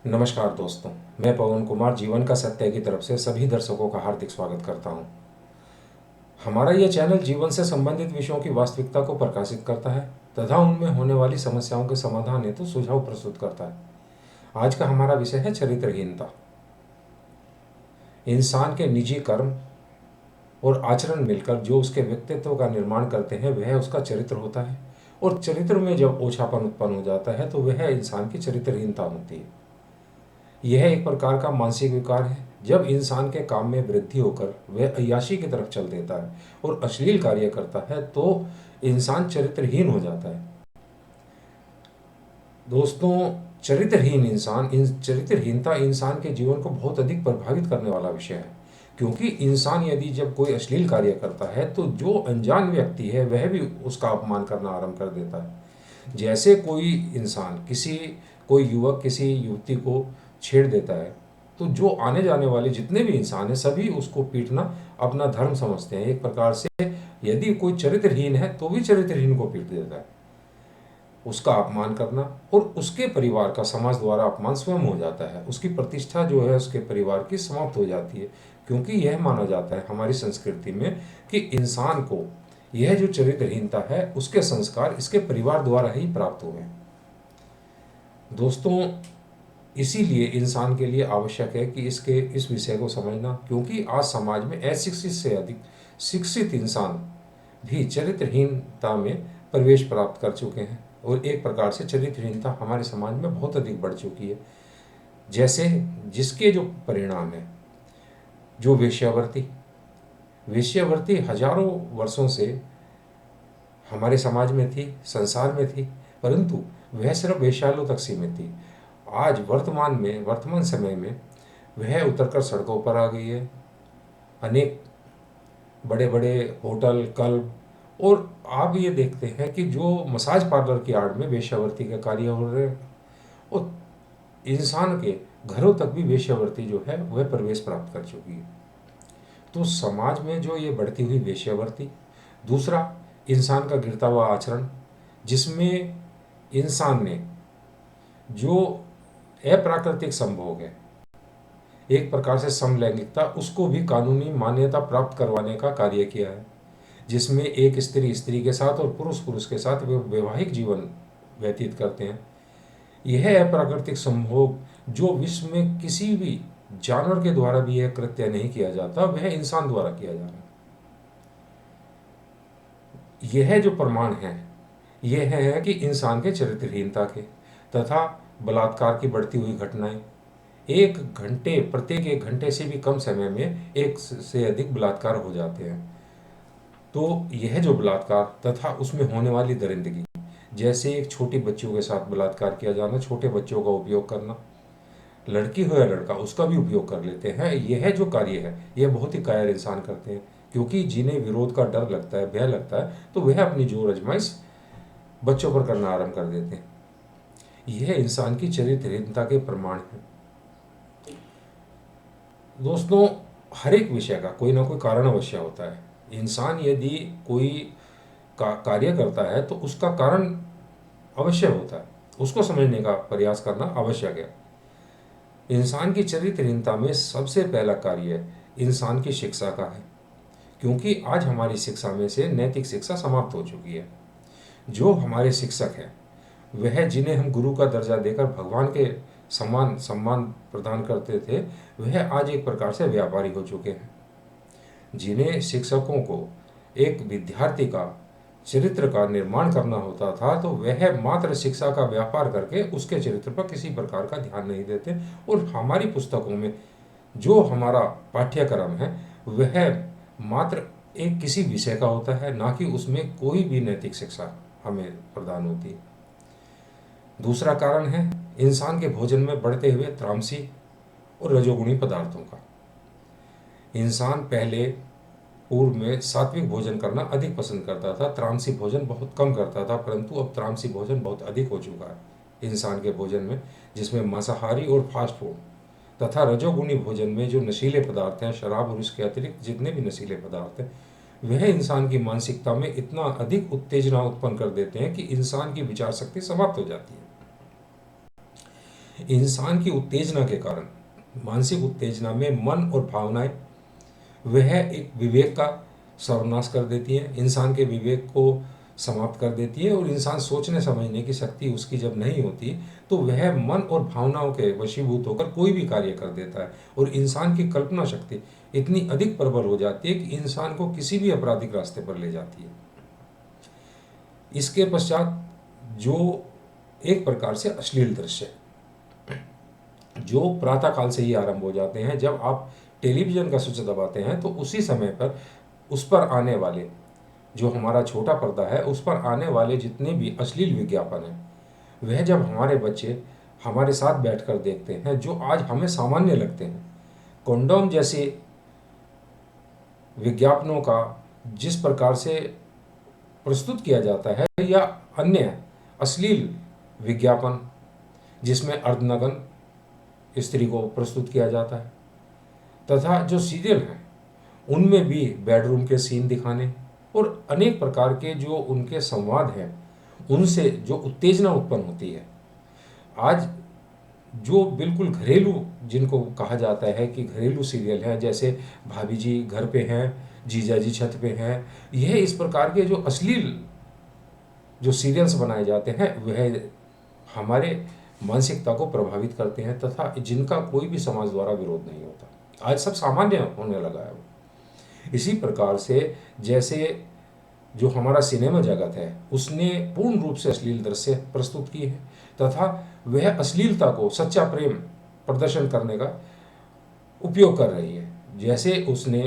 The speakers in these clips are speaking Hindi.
नमस्कार दोस्तों, मैं पवन कुमार जीवन का सत्य की तरफ से सभी दर्शकों का हार्दिक स्वागत करता हूं। हमारा यह चैनल जीवन से संबंधित विषयों की वास्तविकता को प्रकाशित करता है तथा उनमें होने वाली समस्याओं के समाधान हेतु सुझाव प्रस्तुत करता है। आज का हमारा विषय है चरित्रहीनता। इंसान के निजी कर्म और आचरण मिलकर जो उसके व्यक्तित्व का निर्माण करते हैं वह उसका चरित्र होता है, और चरित्र में जब ओछापन उत्पन्न हो जाता है तो वह इंसान की चरित्रहीनता होती है। यह एक प्रकार का मानसिक विकार है। जब इंसान के काम में वृद्धि होकर वह अय्याशी की तरफ चल देता है और अश्लील कार्य करता है तो इंसान चरित्रहीन हो जाता है। दोस्तों, चरित्रहीनता इंसान के जीवन को बहुत अधिक प्रभावित करने वाला विषय है, क्योंकि इंसान यदि जब कोई अश्लील कार्य करता है तो जो अनजान व्यक्ति है वह भी उसका अपमान करना आरंभ कर देता है। जैसे कोई युवक किसी युवती को छेड़ देता है तो जो आने जाने वाले जितने भी इंसान हैं सभी उसको पीटना अपना धर्म समझते हैं। एक प्रकार से यदि कोई चरित्रहीन है तो भी चरित्रहीन को पीट देता है। उसका अपमान करना और उसके परिवार का समाज द्वारा अपमान स्वयं हो जाता है। उसकी प्रतिष्ठा जो है उसके परिवार की समाप्त हो जाती है, क्योंकि यह माना जाता है हमारी संस्कृति में कि इंसान को यह जो चरित्रहीनता है उसके संस्कार इसके परिवार द्वारा ही प्राप्त हुए हैं। दोस्तों, इसीलिए इंसान के लिए आवश्यक है कि इस विषय को समझना, क्योंकि आज समाज में अशिक्षित से अधिक शिक्षित इंसान भी चरित्रहीनता में प्रवेश प्राप्त कर चुके हैं, और एक प्रकार से चरित्रहीनता हमारे समाज में बहुत अधिक बढ़ चुकी है। जैसे जिसके जो परिणाम है, जो वेश्यावृत्ति हजारों वर्षों से हमारे समाज में थी, संसार में थी, परंतु वह सिर्फ वेश्यालयों तक सीमित थी। आज वर्तमान समय में वह उतरकर सड़कों पर आ गई है। अनेक बड़े बड़े होटल, क्लब, और आप ये देखते हैं कि जो मसाज पार्लर की आड़ में वेश्यावृत्ति के कार्य हो रहे हैं, और इंसान के घरों तक भी वेश्यावृत्ति जो है वह प्रवेश प्राप्त कर चुकी है। तो समाज में जो ये बढ़ती हुई वेश्यावृत्ति, दूसरा इंसान का गिरता हुआ आचरण, जिसमें इंसान ने जो अप्राकृतिक संभोग है, एक प्रकार से समलैंगिकता, उसको भी कानूनी मान्यता प्राप्त करवाने का कार्य किया है, जिसमें एक स्त्री स्त्री के साथ और पुरुष पुरुष के साथ वे वैवाहिक जीवन व्यतीत करते हैं। यह अप्राकृतिक संभोग जो विश्व में किसी भी जानवर के द्वारा भी यह कृत्य नहीं किया जाता, वह इंसान द्वारा किया जा रहा है। यह जो प्रमाण है यह है कि इंसान के चरित्रहीनता के तथा बलात्कार की बढ़ती हुई घटनाएं, प्रत्येक एक घंटे से भी कम समय में एक से अधिक बलात्कार हो जाते हैं। तो यह जो बलात्कार तथा उसमें होने वाली दरिंदगी, जैसे एक छोटी बच्चियों के साथ बलात्कार किया जाना, छोटे बच्चों का उपयोग करना, लड़की हो या लड़का उसका भी उपयोग कर लेते हैं, यह जो कार्य है यह बहुत ही कायर इंसान करते हैं, क्योंकि जिन्हें विरोध का डर लगता है, भय लगता है, तो वह अपनी जोर आजमाइश बच्चों पर करना आरंभ कर देते हैं। यह इंसान की चरित्रहीनता के प्रमाण है। दोस्तों, हर एक विषय का कोई ना कोई कारण अवश्य होता है। इंसान यदि कोई कार्य करता है तो उसका कारण अवश्य होता है, उसको समझने का प्रयास करना आवश्यक है। इंसान की चरित्रहीनता में सबसे पहला कार्य इंसान की शिक्षा का है, क्योंकि आज हमारी शिक्षा में से नैतिक शिक्षा समाप्त हो चुकी है। जो हमारे शिक्षक हैं वह, जिन्हें हम गुरु का दर्जा देकर भगवान के समान सम्मान प्रदान करते थे, वह आज एक प्रकार से व्यापारी हो चुके हैं। जिन्हें शिक्षकों को एक विद्यार्थी का चरित्र का निर्माण करना होता था, तो वह मात्र शिक्षा का व्यापार करके उसके चरित्र पर किसी प्रकार का ध्यान नहीं देते, और हमारी पुस्तकों में जो हमारा पाठ्यक्रम है वह मात्र एक किसी विषय का होता है, ना कि उसमें कोई भी नैतिक शिक्षा हमें प्रदान होती है। दूसरा कारण है इंसान के भोजन में बढ़ते हुए तामसी और रजोगुणी पदार्थों का। इंसान पहले पूर्व में सात्विक भोजन करना अधिक पसंद करता था, तामसी भोजन बहुत कम करता था, परंतु अब तामसी भोजन बहुत अधिक हो चुका है इंसान के भोजन में, जिसमें मांसाहारी और फास्ट फूड तथा रजोगुणी भोजन में जो नशीले पदार्थ हैं, शराब और इसके अतिरिक्त जितने भी नशीले पदार्थ हैं, वह इंसान की मानसिकता में इतना अधिक उत्तेजना उत्पन्न कर देते हैं कि इंसान की विचार शक्ति समाप्त हो जाती है। इंसान की उत्तेजना के कारण, मानसिक उत्तेजना में मन और भावनाएं वह एक विवेक का सर्वनाश कर देती है, इंसान के विवेक को समाप्त कर देती है, और इंसान सोचने समझने की शक्ति उसकी जब नहीं होती तो वह मन और भावनाओं के वशीभूत होकर कोई भी कार्य कर देता है, और इंसान की कल्पना शक्ति इतनी अधिक प्रबल हो जाती है कि इंसान को किसी भी आपराधिक रास्ते पर ले जाती है। इसके पश्चात जो एक प्रकार से अश्लील दृश्य जो प्रातःकाल से ही आरंभ हो जाते हैं, जब आप टेलीविज़न का स्विच दबाते हैं तो उसी समय पर उस पर आने वाले, जो हमारा छोटा पर्दा है उस पर आने वाले जितने भी अश्लील विज्ञापन हैं, वह जब हमारे बच्चे हमारे साथ बैठकर देखते हैं, जो आज हमें सामान्य लगते हैं, कंडोम जैसे विज्ञापनों का जिस प्रकार से प्रस्तुत किया जाता है, या अन्य अश्लील विज्ञापन जिसमें अर्धनग्न स्त्री को प्रस्तुत किया जाता है, तथा जो सीरियल हैं उनमें भी बेडरूम के सीन दिखाने और अनेक प्रकार के जो उनके संवाद हैं, उनसे जो उत्तेजना उत्पन्न होती है, आज जो बिल्कुल घरेलू जिनको कहा जाता है कि घरेलू सीरियल हैं, जैसे भाभी जी घर पे हैं, जीजा जी छत पे हैं, यह इस प्रकार के जो अश्लील जो सीरियल्स बनाए जाते हैं वह हमारे मानसिकता को प्रभावित करते हैं, तथा जिनका कोई भी समाज द्वारा विरोध नहीं होता। आज सब सामान्य होने लगा है वो। इसी प्रकार से जैसे जो हमारा सिनेमा जगत है उसने पूर्ण रूप से अश्लील दृश्य प्रस्तुत किए हैं, तथा वह अश्लीलता को सच्चा प्रेम प्रदर्शन करने का उपयोग कर रही है। जैसे उसने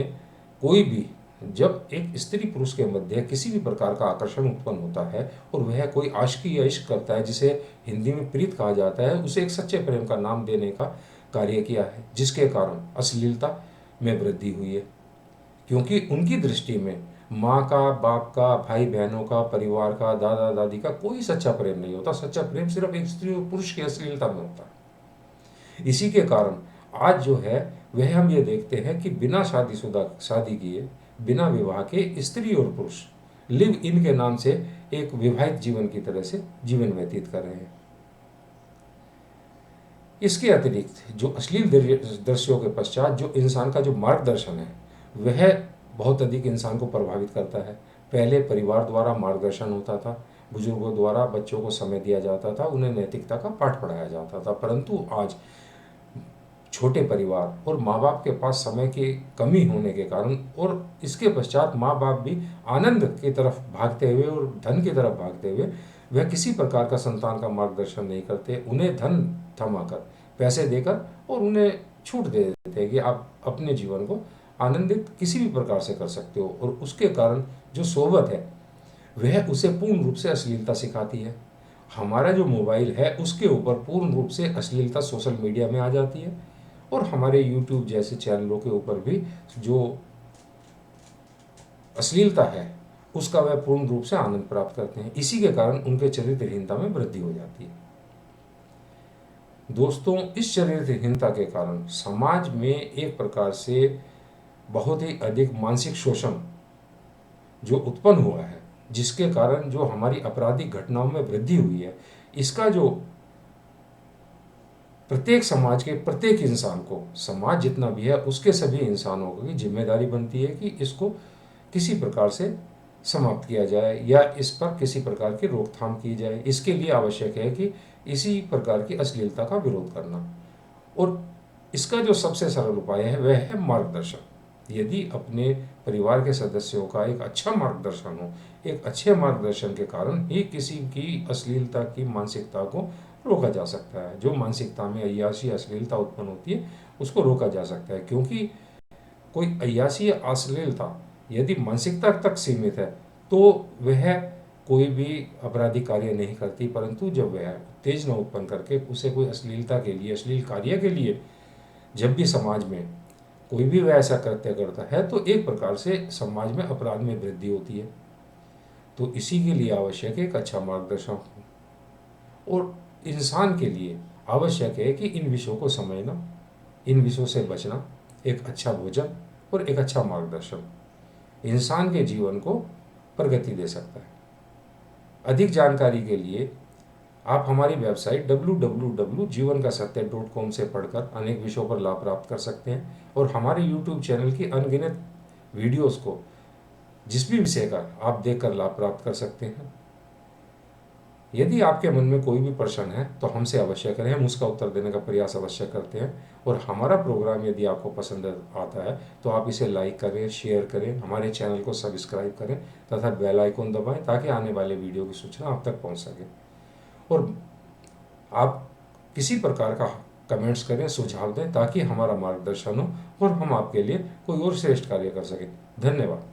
कोई भी, जब एक स्त्री पुरुष के मध्य किसी भी प्रकार का आकर्षण उत्पन्न होता है और वह कोई आशिकी या इश्क करता है, जिसे हिंदी में प्रीत कहा जाता है, उसे एक सच्चे प्रेम का नाम देने का कार्य किया है, जिसके कारण अश्लीलता में वृद्धि हुई है। क्योंकि उनकी दृष्टि में माँ का, बाप का, भाई बहनों का, परिवार का, दादा दादी का कोई सच्चा प्रेम नहीं होता। सच्चा प्रेम सिर्फ एक स्त्री और पुरुष की अश्लीलता में होता है। इसी के कारण आज जो है वह हम ये देखते हैं कि बिना शादी किए, बिना विवाह के स्त्री और पुरुष लिव इन के नाम से एक विवाहित जीवन की तरह से जीवन व्यतीत कर रहे हैं। इसके अतिरिक्त जो अश्लील दृश्यों के पश्चात जो इंसान का जो मार्गदर्शन है वह बहुत अधिक इंसान को प्रभावित करता है। पहले परिवार द्वारा मार्गदर्शन होता था, बुजुर्गों द्वारा बच्चों को समय दिया जाता था, उन्हें नैतिकता का पाठ पढ़ाया जाता था, परंतु आज छोटे परिवार और माँ बाप के पास समय की कमी होने के कारण, और इसके पश्चात माँ बाप भी आनंद की तरफ भागते हुए और धन की तरफ भागते हुए वह किसी प्रकार का संतान का मार्गदर्शन नहीं करते। उन्हें धन थमाकर, पैसे देकर और उन्हें छूट दे देते हैं कि आप अपने जीवन को आनंदित किसी भी प्रकार से कर सकते हो, और उसके कारण जो सोहबत है वह उसे पूर्ण रूप से अश्लीलता सिखाती है। हमारा जो मोबाइल है उसके ऊपर पूर्ण रूप से अश्लीलता सोशल मीडिया में आ जाती है, और हमारे यूट्यूब जैसे चैनलों के ऊपर भी जो अश्लीलता है उसका वह पूर्ण रूप से आनंद प्राप्त करते हैं। इसी के कारण उनके चरित्रहीनता में वृद्धि हो जाती है। दोस्तों, इस चरित्रहीनता के कारण समाज में एक प्रकार से बहुत ही अधिक मानसिक शोषण जो उत्पन्न हुआ है, जिसके कारण जो हमारी आपराधिक घटनाओं में वृद्धि हुई है, इसका जो प्रत्येक समाज के प्रत्येक इंसान को, समाज जितना भी है उसके सभी इंसानों की जिम्मेदारी बनती है कि इसको किसी प्रकार से समाप्त किया जाए या इस पर किसी प्रकार की रोकथाम की जाए। इसके लिए आवश्यक है कि इसी प्रकार की अश्लीलता का विरोध करना, और इसका जो सबसे सरल उपाय है वह है मार्गदर्शन। यदि अपने परिवार के सदस्यों का एक अच्छा मार्गदर्शन हो, एक अच्छे मार्गदर्शन के कारण ही किसी की अश्लीलता की मानसिकता को रोका जा सकता है। जो मानसिकता में अय्याशी अश्लीलता उत्पन्न होती है उसको रोका जा सकता है, क्योंकि कोई अय्याशी या अश्लीलता यदि मानसिकता तक सीमित है तो वह कोई भी आपराधिक कार्य नहीं करती, परंतु जब वह उत्तेजना उत्पन्न करके उसे कोई अश्लीलता के लिए, अश्लील कार्य के लिए जब भी समाज में कोई भी वह ऐसा कृत्य करता है तो एक प्रकार से समाज में अपराध में वृद्धि होती है। तो इसी के लिए आवश्यक है एक अच्छा मार्गदर्शन हो, और इंसान के लिए आवश्यक है कि इन विषयों को समझना, इन विषयों से बचना, एक अच्छा भोजन और एक अच्छा मार्गदर्शन इंसान के जीवन को प्रगति दे सकता है। अधिक जानकारी के लिए आप हमारी वेबसाइट www.jivankasatya.com से पढ़कर अनेक विषयों पर लाभ प्राप्त कर सकते हैं और हमारे YouTube चैनल की अनगिनत वीडियोस को जिस भी विषय का आप देखकर लाभ प्राप्त कर सकते हैं। यदि आपके मन में कोई भी प्रश्न है तो हमसे अवश्य करें, हम उसका उत्तर देने का प्रयास अवश्य करते हैं। और हमारा प्रोग्राम यदि आपको पसंद आता है तो आप इसे लाइक करें, शेयर करें, हमारे चैनल को सब्सक्राइब करें तथा बेल आइकन दबाएं ताकि आने वाले वीडियो की सूचना आप तक पहुंच सके। और आप किसी प्रकार का कमेंट्स करें, सुझाव दें ताकि हमारा मार्गदर्शन हो और हम आपके लिए कोई और श्रेष्ठ कार्य कर सकें। धन्यवाद।